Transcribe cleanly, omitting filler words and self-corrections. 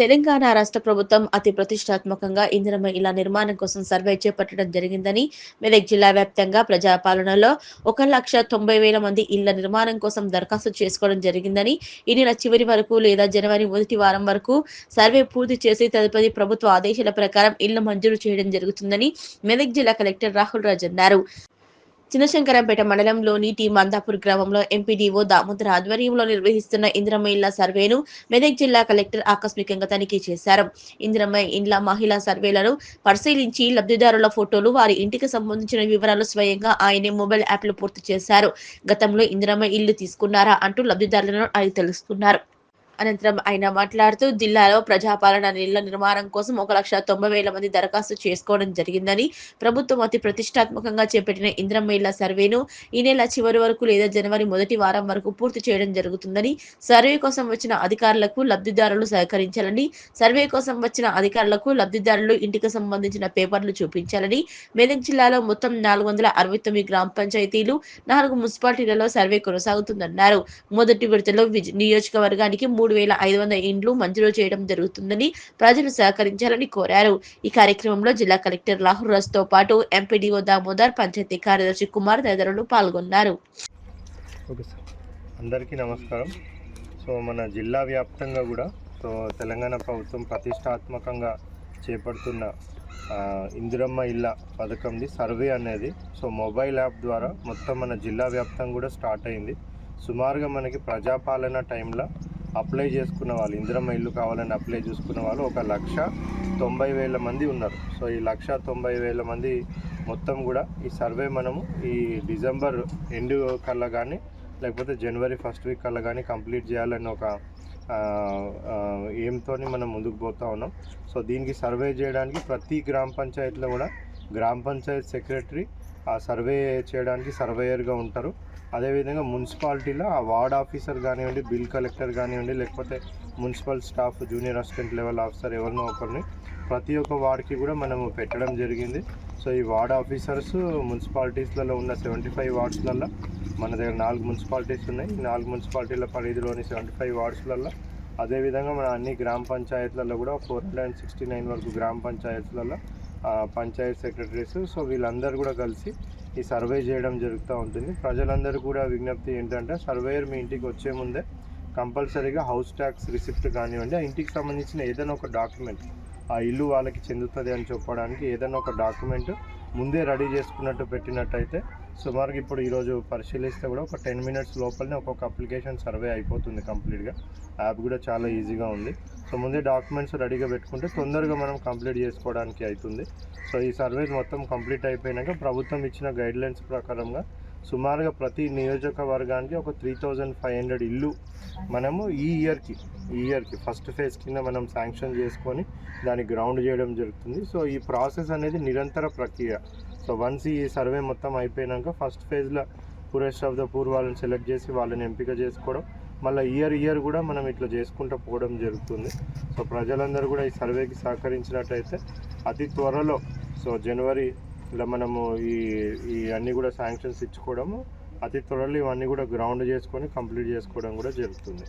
తెలంగాణ రాష్ట్ర ప్రభుత్వం అతి ప్రతిష్టాత్మకంగా ఇందిరమ్మ ఇళ్ల నిర్మాణం కోసం సర్వే చేపట్టడం జరిగిందని మెదక్ జిల్లా వ్యాప్తంగా ప్రజాపాలనలో 1,90,000 మంది ఇళ్ల నిర్మాణం కోసం దరఖాస్తు చేసుకోవడం జరిగిందని ఈ నెల చివరి వరకు లేదా జనవరి మొదటి వారం వరకు సర్వే పూర్తి చేసి తదుపరి ప్రభుత్వ ఆదేశాల ప్రకారం ఇళ్లు మంజూరు చేయడం జరుగుతుందని మెదక్ జిల్లా కలెక్టర్ రాహుల్ రాజ్ అన్నారు. చిన్నశంకరంపేట మండలంలోని టి మందాపూర్ గ్రామంలో ఎంపీడీఓ దామోదర్ ఆధ్వర్యంలో నిర్వహిస్తున్న ఇందిరమ్మ ఇళ్ల సర్వేను మెదక్ జిల్లా కలెక్టర్ ఆకస్మికంగా తనిఖీ చేశారు. ఇందిరమ్మ ఇండ్ల మహిళా సర్వేలను పరిశీలించి లబ్ధిదారుల ఫోటోలు, వారి ఇంటికి సంబంధించిన వివరాలు స్వయంగా ఆయనే మొబైల్ యాప్లో పూర్తి చేశారు. గతంలో ఇందిరమ్మ ఇల్లు తీసుకున్నారా అంటూ లబ్ధిదారులను అడిగి తెలుసుకున్నారు. అనంతరం ఆయన మాట్లాడుతూ జిల్లాలో ప్రజాపాలన ఇళ్ల నిర్మాణం కోసం 1,90,000 మంది దరఖాస్తు చేసుకోవడం జరిగిందని, ప్రభుత్వం అతి ప్రతిష్టాత్మకంగా చేపట్టిన ఇందిరమ్మ ఇళ్ల సర్వేను ఈ నెల చివరి వరకు లేదా జనవరి మొదటి వారం వరకు పూర్తి చేయడం జరుగుతుందని, సర్వే కోసం వచ్చిన అధికారులకు లబ్ధిదారులు సహకరించాలని, సర్వే కోసం వచ్చిన అధికారులకు లబ్ధిదారులు ఇంటికి సంబంధించిన పేపర్లు చూపించాలని, మెదక్ జిల్లాలో మొత్తం 469 గ్రామ పంచాయతీలు, 4 మున్సిపాలిటీలలో సర్వే కొనసాగుతుందన్నారు. మొదటి విడతలో నియోజకవర్గానికి 3,500 ఇండ్లు మంజూరు చేయడం జరుగుతుందని ప్రజలు సహకరించాలని కోరారు. ఈ కార్యక్రమంలో జిల్లా కలెక్టర్ రాహుల్ రాజ్ తో పాటు ఎంపీడీఓ దామోదర్, పంచాయతీ కార్యదర్శి కుమార్ తదితరులు పాల్గొన్నారు. అందరికీ నమస్కారం. మన జిల్లా వ్యాప్తంగా కూడా తెలంగాణ ప్రభుత్వం ప్రతిష్టాత్మకంగా చేపడుతున్న ఇందిరమ్మ ఇళ్ళ పథకంది సర్వే అనేది మొబైల్ యాప్ ద్వారా మొత్తం మన జిల్లా వ్యాప్తంగా కూడా స్టార్ట్ అయింది. సుమారుగా మనకి ప్రజాపాలన టైంలో అప్లై చేసుకున్న వాళ్ళు, ఇందిరమ్మ ఇల్లు కావాలని అప్లై చేసుకున్న వాళ్ళు 1,90,000 మంది ఉన్నారు. ఈ 1,90,000 మంది మొత్తం కూడా ఈ సర్వే మనము ఈ డిసెంబర్ ఎండ్ కల్లా కానీ లేకపోతే జనవరి ఫస్ట్ వీక్ కల్లా కానీ కంప్లీట్ చేయాలని ఒక ఎయిమ్తో మనం ముందుకు పోతూ ఉన్నాం. దీనికి సర్వే చేయడానికి ప్రతి గ్రామ పంచాయతీలో కూడా గ్రామ పంచాయతీ సెక్రటరీ ఆ సర్వే చేయడానికి సర్వేయర్గా ఉంటారు. అదేవిధంగా మున్సిపాలిటీలో ఆ వార్డ్ ఆఫీసర్ కానివ్వండి, బిల్ కలెక్టర్ కానివ్వండి, లేకపోతే municipal staff, junior assistant level officer ఎవరినో ఒకరిని ప్రతి ఒక్క వార్డ్కి కూడా మనము పెట్టడం జరిగింది. ఈ వార్డ్ ఆఫీసర్స్ మున్సిపాలిటీస్లలో ఉన్న 75 వార్డ్స్లలో మన దగ్గర 4 మున్సిపాలిటీస్ ఉన్నాయి. ఈ 4 మున్సిపాలిటీల పరిధిలోని 75 వార్డ్స్లలో, అదేవిధంగా మన అన్ని గ్రామ పంచాయతీలలో కూడా 469 వరకు గ్రామ పంచాయతీలలో పంచాయత్ సెక్రటరీస్ వీళ్ళందరూ కూడా కలిసి ఈ సర్వే చేయడం జరుగుతూ ఉంటుంది. ప్రజలందరూ కూడా విజ్ఞప్తి ఏంటంటే సర్వేయర్ మీ ఇంటికి వచ్చే ముందే కంపల్సరీగా హౌస్ ట్యాక్స్ రిసిప్ట్ కానివ్వండి, ఆ ఇంటికి సంబంధించిన ఏదైనా ఒక డాక్యుమెంట్, ఆ ఇల్లు వాళ్ళకి చెందుతుంది అని చెప్పడానికి ఏదైనా ఒక డాక్యుమెంట్ ముందే రెడీ చేసుకున్నట్టు పెట్టినట్టయితే సుమారుగా ఇప్పుడు ఈరోజు పరిశీలిస్తే కూడా ఒక 10 మినిట్స్ లోపలనే ఒక్కొక్క అప్లికేషన్ సర్వే అయిపోతుంది కంప్లీట్గా. యాప్ కూడా చాలా ఈజీగా ఉంది. ముందే డాక్యుమెంట్స్ రెడీగా పెట్టుకుంటే తొందరగా మనం కంప్లీట్ చేసుకోవడానికి అవుతుంది. ఈ సర్వే మొత్తం కంప్లీట్ అయిపోయినాక ప్రభుత్వం ఇచ్చిన గైడ్లైన్స్ ప్రకారంగా సుమారుగా ప్రతి నియోజకవర్గానికి ఒక 3,500 ఇల్లు మనము ఈ ఇయర్కి ఫస్ట్ ఫేజ్ కింద మనం శాంక్షన్ చేసుకొని దాన్ని గ్రౌండ్ చేయడం జరుగుతుంది. ఈ ప్రాసెస్ అనేది నిరంతర ప్రక్రియ. వన్స్ ఈ సర్వే మొత్తం అయిపోయినాక ఫస్ట్ ఫేజ్లో పూరెస్ట్ ఆఫ్ ద పూర్ వాళ్ళని సెలెక్ట్ చేసి వాళ్ళని ఎంపిక చేసుకోవడం, మళ్ళీ ఇయర్ కూడా మనం ఇట్లా చేసుకుంటూ పోవడం జరుగుతుంది. ప్రజలందరూ కూడా ఈ సర్వేకి సహకరించినట్టయితే అతి త్వరలో జనవరిలో మనము ఈ అన్నీ కూడా శాంక్షన్స్ ఇచ్చుకోవడము, అతి త్వరలో ఇవన్నీ కూడా గ్రౌండ్ చేసుకొని కంప్లీట్ చేసుకోవడం కూడా జరుగుతుంది.